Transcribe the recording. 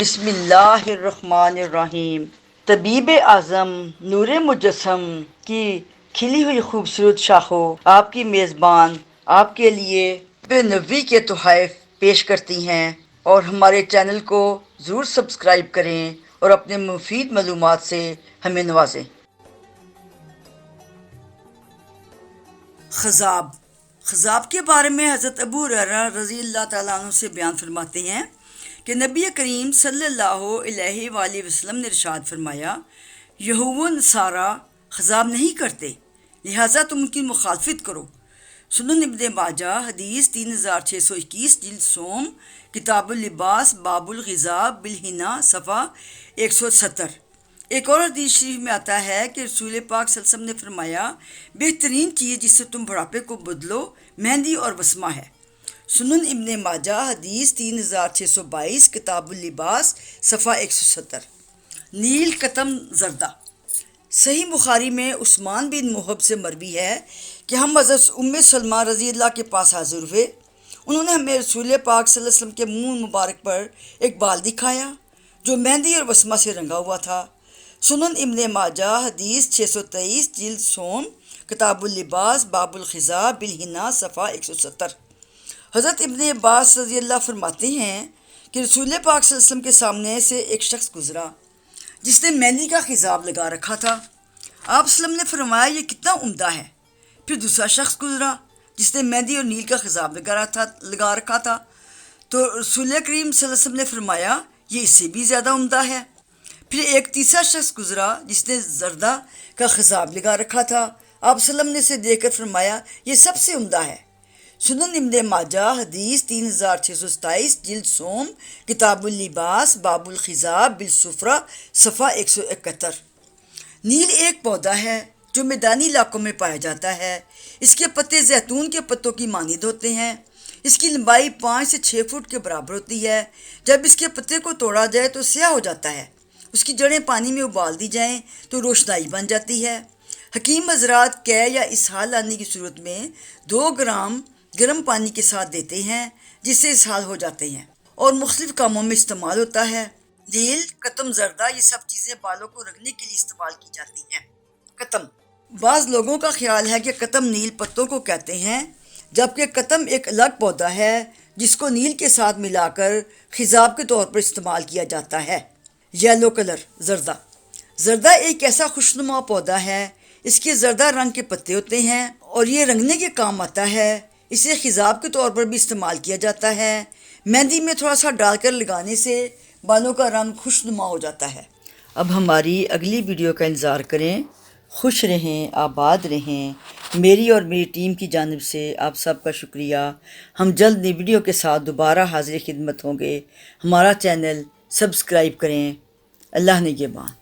بسم اللہ الرحمن الرحیم۔ طبیب اعظم نور مجسم کی کھلی ہوئی خوبصورت شاخوں آپ کی میزبان آپ کے لیے بے نوی کے تحائف پیش کرتی ہیں، اور ہمارے چینل کو ضرور سبسکرائب کریں اور اپنے مفید معلومات سے ہمیں نوازیں۔ خضاب کے بارے میں حضرت ابو ہریرہ رضی اللہ تعالیٰ عنہ سے بیان فرماتے ہیں کہ نبی کریم صلی اللہ علیہ وآلہ وسلم نے ارشاد فرمایا، یہود و نصارہ خضاب نہیں کرتے، لہٰذا تم ان کی مخالفت کرو۔ سنن ابن ماجہ حدیث 3621، جلد سوم، کتاب اللباس، باب الغذاء بالحنا، صفحہ 170۔ ایک اور حدیث شریف میں آتا ہے کہ رسول پاک صلی اللہ علیہ وسلم نے فرمایا، بہترین چیز جس سے تم بڑھاپے کو بدلو مہندی اور وسمہ ہے۔ سنن ابن ماجہ حدیث 3622، کتاب اللباس، صفحہ 170۔ نیل قطم زردہ۔ صحیح بخاری میں عثمان بن محب سے مروی ہے کہ ہم حضرت ام سلمہ رضی اللہ کے پاس حاضر ہوئے۔ انہوں نے ہمیں رسول پاک صلی اللہ علیہ وسلم کے منہ مبارک پر ایک بال دکھایا جو مہندی اور وسمہ سے رنگا ہوا تھا۔ سنن ابن ماجہ حدیث 623، جلد سوم، کتاب اللباس، باب الغذاء بالحنا، صفحہ 170۔ حضرت ابن عباس رضی اللہ فرماتے ہیں کہ رسول پاک صلی اللہ علیہ وسلم کے سامنے سے ایک شخص گزرا جس نے مہندی کا خضاب لگا رکھا تھا۔ آپ صلی اللہ علیہ وسلم نے فرمایا، یہ کتنا عمدہ ہے۔ پھر دوسرا شخص گزرا جس نے مہندی اور نیل کا خضاب لگا رکھا تھا، تو رسول کریم صلی اللہ علیہ وسلم نے فرمایا، یہ اس سے بھی زیادہ عمدہ ہے۔ پھر ایک تیسرا شخص گزرا جس نے زردہ کا خضاب لگا رکھا تھا۔ آپ صلی اللہ علیہ وسلم نے اسے دیکھ کر فرمایا، یہ سب سے عمدہ ہے۔ سنن ابن ماجہ حدیث 3627، جلد سوم، کتاب اللباس، باب الغذاء بالسفرہ، صفحہ 171۔ نیل ایک پودا ہے جو میدانی علاقوں میں پایا جاتا ہے۔ اس کے پتے زیتون کے پتوں کی مانند ہوتے ہیں۔ اس کی لمبائی 5 سے 6 فٹ کے برابر ہوتی ہے۔ جب اس کے پتے کو توڑا جائے تو سیاہ ہو جاتا ہے۔ اس کی جڑیں پانی میں ابال دی جائیں تو روشنائی بن جاتی ہے۔ حکیم حضرات قے یا اسہال لانے کی صورت میں 2 گرام گرم پانی کے ساتھ دیتے ہیں، جس سے اسہال ہو جاتے ہیں، اور مختلف کاموں میں استعمال ہوتا ہے۔ نیل، قطم زردہ، یہ سب چیزیں بالوں کو رنگنے کے لیے استعمال کی جاتی ہیں۔ قطم۔ بعض لوگوں کا خیال ہے کہ قطم نیل پتوں کو کہتے ہیں، جبکہ قطم ایک الگ پودا ہے جس کو نیل کے ساتھ ملا کر خضاب کے طور پر استعمال کیا جاتا ہے۔ یلو کلر زردہ۔ زردہ ایک ایسا خوشنما پودا ہے، اس کے زردہ رنگ کے پتے ہوتے ہیں اور یہ رنگنے کے کام آتا ہے۔ اسے خضاب کے طور پر بھی استعمال کیا جاتا ہے۔ مہندی میں تھوڑا سا ڈال کر لگانے سے بالوں کا رنگ خوشنما ہو جاتا ہے۔ اب ہماری اگلی ویڈیو کا انتظار کریں۔ خوش رہیں، آباد رہیں۔ میری اور میری ٹیم کی جانب سے آپ سب کا شکریہ۔ ہم جلد نئی ویڈیو کے ساتھ دوبارہ حاضر خدمت ہوں گے۔ ہمارا چینل سبسکرائب کریں۔ اللہ نگہبان۔